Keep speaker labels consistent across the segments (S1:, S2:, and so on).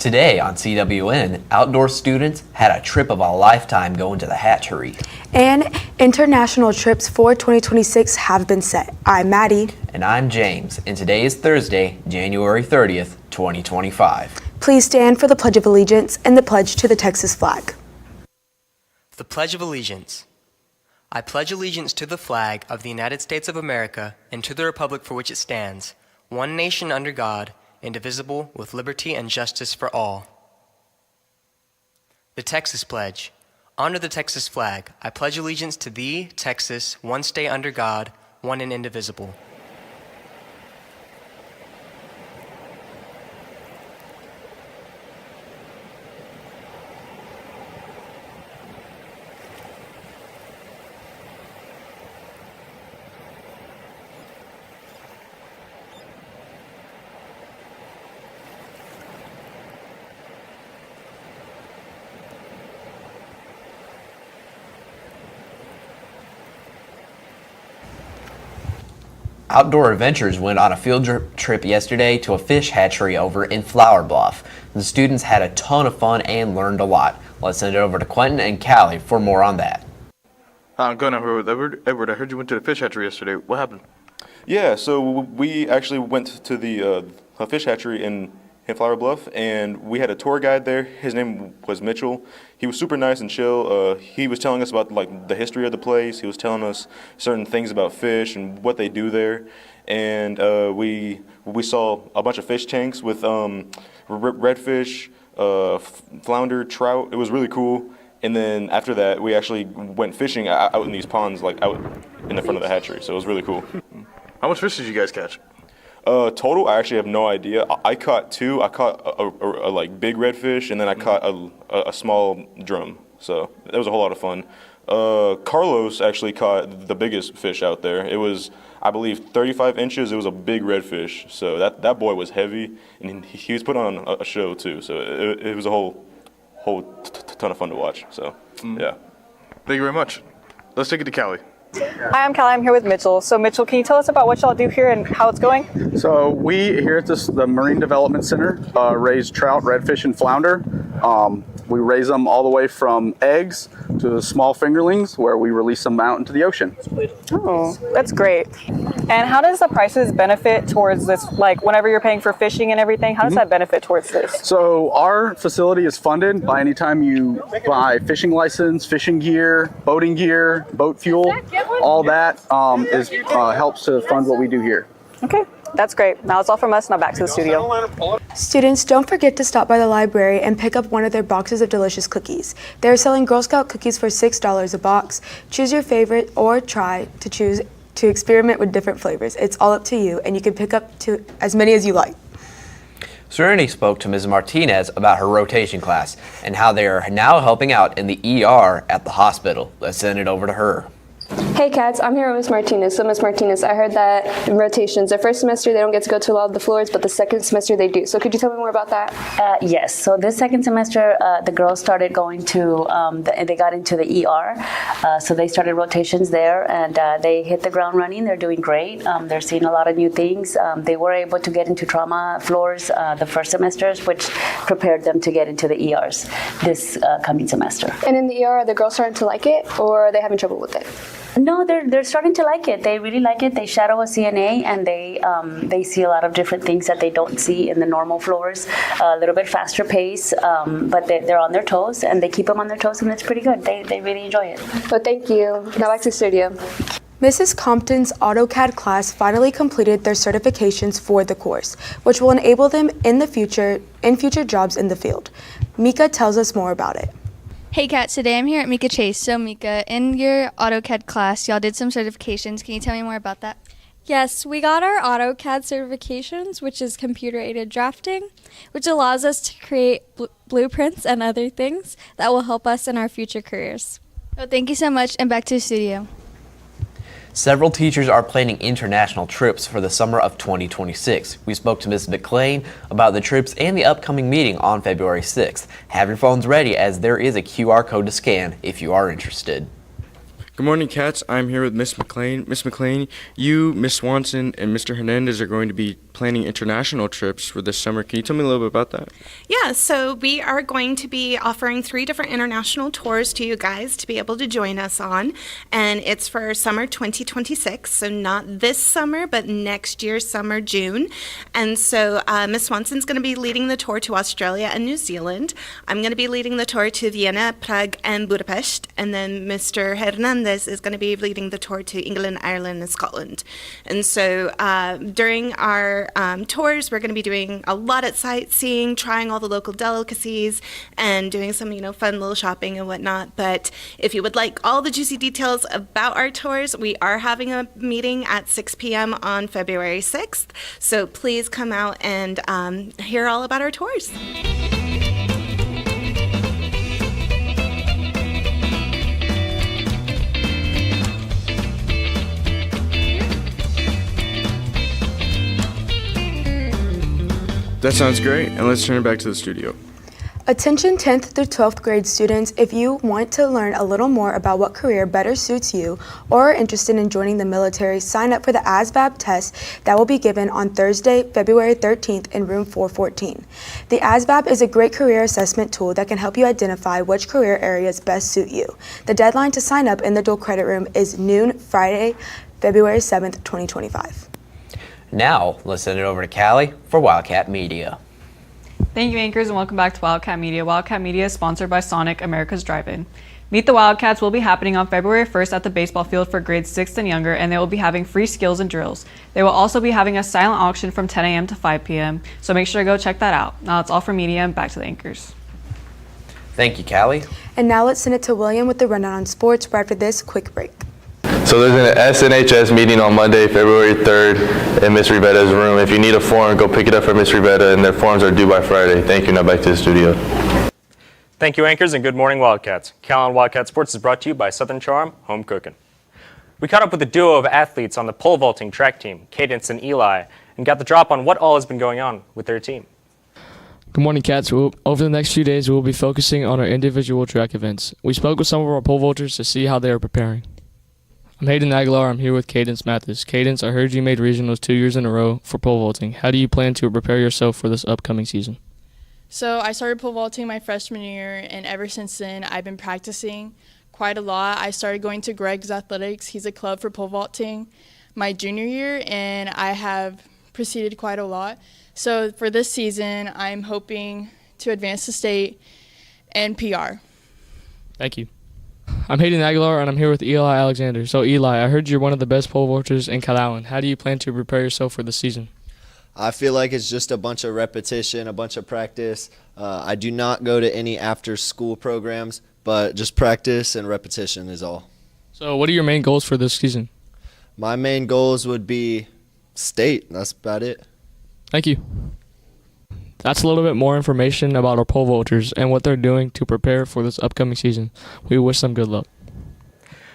S1: Today on CWN, outdoor students had a trip of a lifetime going to the hatchery.
S2: And international trips for 2026 have been set. I'm Maddie.
S1: And I'm James, and today is Thursday, January 30th, 2025.
S2: Please stand for the Pledge of Allegiance and the pledge to the Texas flag.
S3: The Pledge of Allegiance. I pledge allegiance to the flag of the United States of America and to the republic for which it stands, one nation under God, indivisible, with liberty and justice for all. The Texas Pledge. Under the Texas flag, I pledge allegiance to thee, Texas, one state under God, one and indivisible.
S1: Outdoor Adventures went on a field trip yesterday to a fish hatchery over in Flower Bluff. The students had a ton of fun and learned a lot. Let's send it over to Quentin and Callie for more on that.
S4: I'm going over with Edward. Edward, I heard you went to the fish hatchery yesterday. What happened?
S5: Yeah, so we actually went to the fish hatchery in Flower Bluff, and we had a tour guide there. His name was Mitchell. He was super nice and chill. He was telling us about like the history of the place. He was telling us certain things about fish and what they do there. And we saw a bunch of fish tanks with redfish, flounder, trout. It was really cool. And then after that, we actually went fishing out in these ponds, like out in the front of the hatchery. So it was really cool.
S4: How much fish did you guys catch?
S5: Total, I actually have no idea. I caught two. I caught a like big redfish, and then I caught a small drum. So that was a whole lot of fun. Carlos actually caught the biggest fish out there. It was, I believe, 35 inches. It was a big redfish. So that boy was heavy, and he was put on a show too. So it was a whole ton of fun to watch. So yeah.
S4: Thank you very much. Let's take it to Callie.
S6: Hi, I'm Callie. I'm here with Mitchell. So Mitchell, can you tell us about what y'all do here and how it's going?
S7: So we here at the Marine Development Center raise trout, redfish, and flounder. We raise them all the way from eggs to small fingerlings, where we release them out into the ocean.
S6: Oh, that's great. And how does the prices benefit towards this? Like whenever you're paying for fishing and everything, how does that benefit towards this?
S7: So our facility is funded by any time you buy fishing license, fishing gear, boat fuel. All that helps to fund what we do here.
S6: Okay, that's great. Now it's all from us. Now back to the studio.
S2: Students, don't forget to stop by the library and pick up one of their boxes of delicious cookies. They're selling Girl Scout cookies for $6 a box. Choose your favorite or try to experiment with different flavors. It's all up to you, and you can pick up to as many as you like.
S1: Serenity spoke to Ms. Martinez about her rotation class and how they are now helping out in the ER at the hospital. Let's send it over to her.
S8: Hey cats, I'm here with Ms. Martinez. So Ms. Martinez, I heard that in rotations, the first semester they don't get to go to a lot of the floors, but the second semester they do. So could you tell me more about that?
S9: Yes, so this second semester the girls started going to, they got into the ER, so they started rotations there and they hit the ground running. They're doing great. They're seeing a lot of new things. They were able to get into trauma floors the first semesters, which prepared them to get into the ERs this coming semester.
S8: And in the ER, are the girls starting to like it, or are they having trouble with it?
S9: No, they're starting to like it. They really like it. They shadow a CNA and they see a lot of different things that they don't see in the normal floors. A little bit faster pace, but they're on their toes and they keep them on their toes, and it's pretty good. They really enjoy it.
S8: Well, thank you. Now back to the studio.
S2: Mrs. Compton's AutoCAD class finally completed their certifications for the course, which will enable them in future jobs in the field. Mika tells us more about it.
S10: Hey Kat, today I'm here at Mika Chase. So Mika, in your AutoCAD class, y'all did some certifications. Can you tell me more about that?
S11: Yes, we got our AutoCAD certifications, which is computer-aided drafting, which allows us to create blueprints and other things that will help us in our future careers.
S10: Well, thank you so much, and back to the studio.
S1: Several teachers are planning international trips for the summer of 2026. We spoke to Ms. McLean about the trips and the upcoming meeting on February 6th. Have your phones ready, as there is a QR code to scan if you are interested.
S12: Good morning, Cats. I'm here with Miss McLean. Miss McLean, you, Miss Swanson, and Mr. Hernandez are going to be planning international trips for this summer. Can you tell me a little bit about that?
S13: Yeah, so we are going to be offering 3 different international tours to you guys to be able to join us on, and it's for summer 2026, so not this summer, but next year, summer, June. And so Miss Swanson's going to be leading the tour to Australia and New Zealand. I'm going to be leading the tour to Vienna, Prague, and Budapest, and then Mr. Hernandez is going to be leading the tour to England, Ireland, and Scotland. And so during our tours, we're going to be doing a lot of sightseeing, trying all the local delicacies, and doing some, fun little shopping and whatnot. But if you would like all the juicy details about our tours, we are having a meeting at 6 p.m. on February 6th. So please come out and hear all about our tours.
S12: That sounds great, and let's turn it back to the studio.
S2: Attention 10th through 12th grade students, if you want to learn a little more about what career better suits you or are interested in joining the military, sign up for the ASVAB test that will be given on Thursday, February 13th in room 414. The ASVAB is a great career assessment tool that can help you identify which career areas best suit you. The deadline to sign up in the dual credit room is noon Friday, February 7th, 2025.
S1: Now, let's send it over to Callie for Wildcat Media.
S6: Thank you, anchors, and welcome back to Wildcat Media. Wildcat Media is sponsored by Sonic, America's Drive-In. Meet the Wildcats will be happening on February 1st at the baseball field for grades 6th and younger, and they will be having free skills and drills. They will also be having a silent auction from 10 a.m. to 5 p.m., so make sure to go check that out. Now that's all for media, and back to the anchors.
S1: Thank you, Callie.
S2: And now let's send it to William with the rundown on sports right after this quick break.
S14: So there's an SNHS meeting on Monday, February 3rd in Miss Ribetta's room. If you need a form, go pick it up from Miss Ribetta, and their forms are due by Friday. Thank you. Now back to the studio.
S15: Thank you, anchors, and good morning, Wildcats. Calallen Wildcat Sports is brought to you by Southern Charm Home Cooking. We caught up with a duo of athletes on the pole vaulting track team, Cadence and Eli, and got the drop on what all has been going on with their team.
S16: Good morning, Cats. Over the next few days, we will be focusing on our individual track events. We spoke with some of our pole vaulters to see how they are preparing. I'm Hayden Aguilar. I'm here with Cadence Mathis. Cadence, I heard you made regionals 2 years in a row for pole vaulting. How do you plan to prepare yourself for this upcoming season?
S17: So I started pole vaulting my freshman year, and ever since then, I've been practicing quite a lot. I started going to Greg's Athletics. He's a club for pole vaulting my junior year, and I have proceeded quite a lot. So for this season, I'm hoping to advance to state and PR.
S16: Thank you. I'm Hayden Aguilar, and I'm here with Eli Alexander. So, Eli, I heard you're one of the best pole vaulters in Calallen. How do you plan to prepare yourself for the season?
S18: I feel like it's just a bunch of repetition, a bunch of practice. I do not go to any after-school programs, but just practice and repetition is all.
S16: So, what are your main goals for this season?
S18: My main goals would be state. That's about it.
S16: Thank you. That's a little bit more information about our pole vaulters and what they're doing to prepare for this upcoming season. We wish them good luck.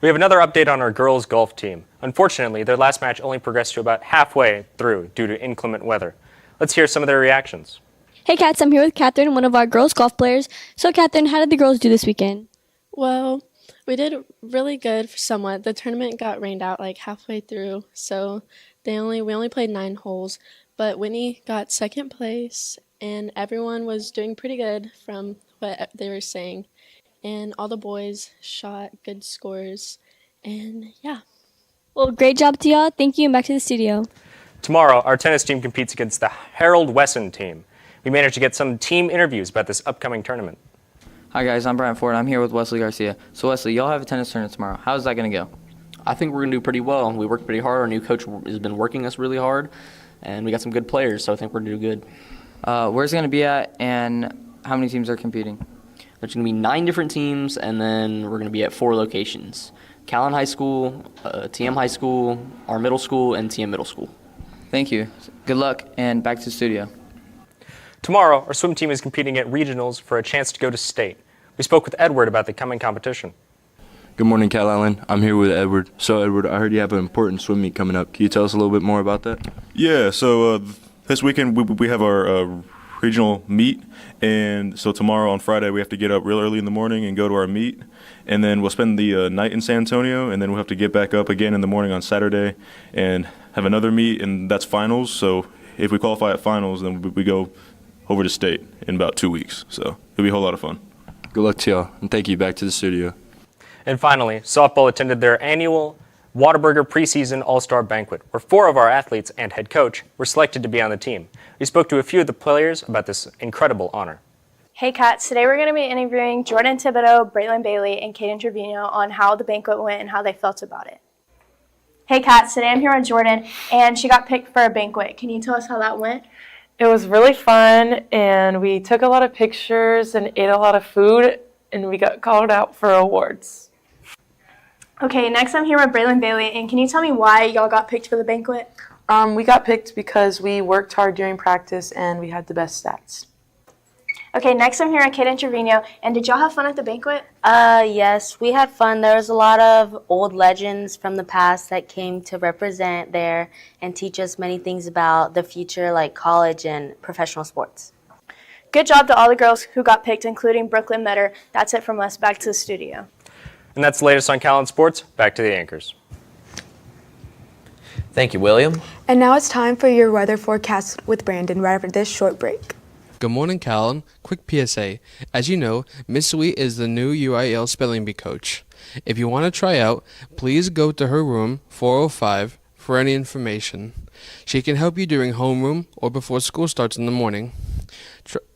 S15: We have another update on our girls' golf team. Unfortunately, their last match only progressed to about halfway through due to inclement weather. Let's hear some of their reactions.
S19: Hey, Cats, I'm here with Catherine, one of our girls' golf players. So, Catherine, how did the girls do this weekend?
S20: Well, we did really good somewhat. The tournament got rained out like halfway through, so we only played 9 holes. But Whitney got second place, and everyone was doing pretty good from what they were saying. And all the boys shot good scores, and yeah.
S19: Well, great job to y'all. Thank you, and back to the studio.
S15: Tomorrow, our tennis team competes against the Harold Wesson team. We managed to get some team interviews about this upcoming tournament.
S21: Hi guys, I'm Brian Ford. I'm here with Wesley Garcia. So Wesley, y'all have a tennis tournament tomorrow. How's that going to go?
S22: I think we're going to do pretty well. We worked pretty hard. Our new coach has been working us really hard, and we got some good players, so I think we're going to do good.
S21: Where's it going to be at, and how many teams are competing?
S22: There's going to be 9 different teams, and then we're going to be at 4 locations. Calallen High School, TM High School, our middle school, and TM Middle School.
S21: Thank you. Good luck, and back to the studio.
S15: Tomorrow, our swim team is competing at regionals for a chance to go to state. We spoke with Edward about the coming competition.
S12: Good morning, Calallen. I'm here with Edward. So, Edward, I heard you have an important swim meet coming up. Can you tell us a little bit more about that?
S5: Yeah, so this weekend we have our regional meet. And so tomorrow on Friday, we have to get up real early in the morning and go to our meet. And then we'll spend the night in San Antonio, and then we'll have to get back up again in the morning on Saturday and have another meet, and that's finals. So if we qualify at finals, then we go over to state in about 2 weeks. So it'll be a whole lot of fun.
S3: Good luck to y'all, and thank you. Back to the studio.
S15: And finally, softball attended their annual Whataburger preseason all-star banquet, where 4 of our athletes and head coach were selected to be on the team. We spoke to a few of the players about this incredible honor.
S4: Hey Cats, today we're going to be interviewing Jordan Thibodeau, Braylon Bailey, and Caden Trevino on how the banquet went and how they felt about it. Hey Cats, today I'm here with Jordan, and she got picked for a banquet. Can you tell us how that went?
S23: It was really fun, and we took a lot of pictures and ate a lot of food, and we got called out for awards.
S4: Okay, next I'm here with Braylon Bailey, and can you tell me why y'all got picked for the banquet?
S23: We got picked because we worked hard during practice and we had the best stats.
S4: Okay, next I'm here with Caden Trevino, and did y'all have fun at the banquet?
S9: Yes, we had fun. There was a lot of old legends from the past that came to represent there and teach us many things about the future, like college and professional sports.
S4: Good job to all the girls who got picked, including Brooklyn Metter. That's it from us. Back to the studio.
S15: And that's the latest on Calallen Sports. Back to the anchors.
S1: Thank you, William.
S2: And now it's time for your weather forecast with Brandon right after this short break.
S24: Good morning, Calallen. Quick PSA. As you know, Miss Sweet is the new UIL spelling bee coach. If you want to try out, please go to her room 405 for any information. She can help you during homeroom or before school starts in the morning.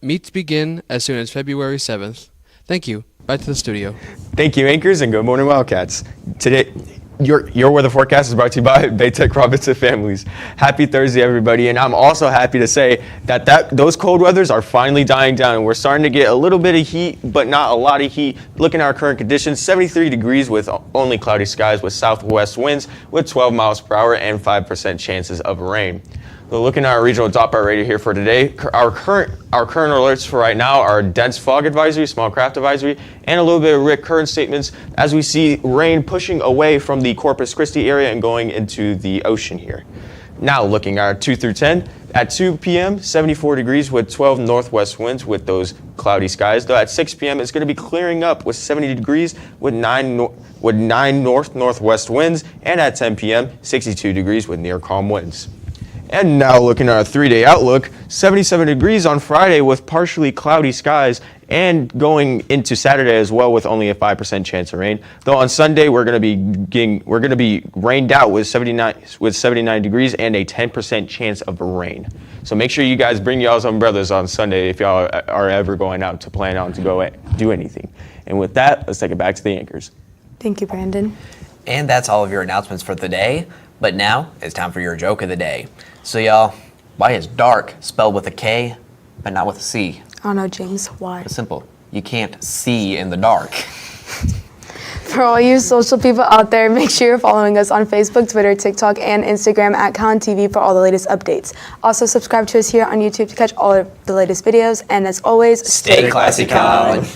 S24: Meets begin as soon as February 7th. Thank you. Back to the studio.
S25: Thank you, anchors, and good morning, Wildcats. Today, your weather forecast is brought to you by Baytech Robinson Families. Happy Thursday, everybody, and I'm also happy to say that those cold weathers are finally dying down, and we're starting to get a little bit of heat, but not a lot of heat. Looking at our current conditions, 73 degrees with only cloudy skies with southwest winds with 12 miles per hour and 5% chances of rain. Looking at our regional dropout radar here for today, our current alerts for right now are dense fog advisory, small craft advisory, and a little bit of current statements as we see rain pushing away from the Corpus Christi area and going into the ocean here. Now looking at our 2 through 10, at 2 p.m., 74 degrees with 12 northwest winds with those cloudy skies. Though at 6 p.m., it's going to be clearing up with 70 degrees with 9 northwest winds, and at 10 p.m., 62 degrees with near calm winds. And now looking at our 3-day outlook, 77 degrees on Friday with partially cloudy skies and going into Saturday as well with only a 5% chance of rain. Though on Sunday we're going to be rained out with 79 degrees and a 10% chance of rain. So make sure you guys bring y'all's umbrellas on Sunday if y'all are ever going out to plan on to go do anything. And with that, let's take it back to the anchors.
S2: Thank you, Brandon.
S1: And that's all of your announcements for the day. But now it's time for your joke of the day. So y'all, why is dark spelled with a K but not with a C?
S2: I don't know, James. Why?
S1: It's simple. You can't see in the dark.
S2: For all you social people out there, make sure you're following us on Facebook, Twitter, TikTok, and Instagram at CalallenTV for all the latest updates. Also, subscribe to us here on YouTube to catch all of the latest videos. And as always,
S1: stay classy, Calallen.